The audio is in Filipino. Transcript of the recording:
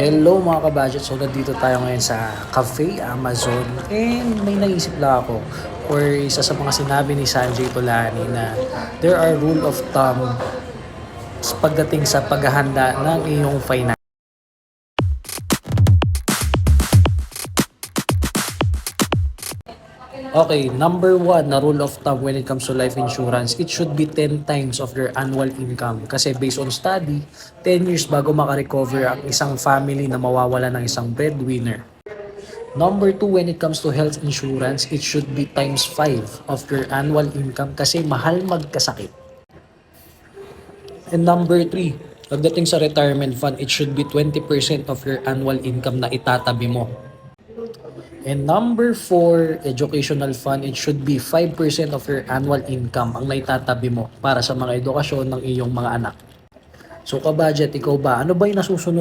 Hello mga kabudget, so nandito tayo ngayon sa Cafe Amazon and may naisip lang ako or isa sa mga sinabi ni Sanjay Tolani na there are rule of thumb pagdating sa paghahanda ng iyong finance. Okay, number one na rule of thumb when it comes to life insurance, it should be 10 times of your annual income. Kasi based on study, 10 years bago makarecover ang isang family na mawawala ng isang breadwinner. Number two, when it comes to health insurance, it should be times 5 of your annual income kasi mahal magkasakit. And number three, pagdating sa retirement fund, it should be 20% of your annual income na itatabi mo. And number four, educational fund, it should be 5% of your annual income ang naitatabi mo para sa mga edukasyon ng iyong mga anak. So kabudget, ikaw ba? Ano ba yung nasusunod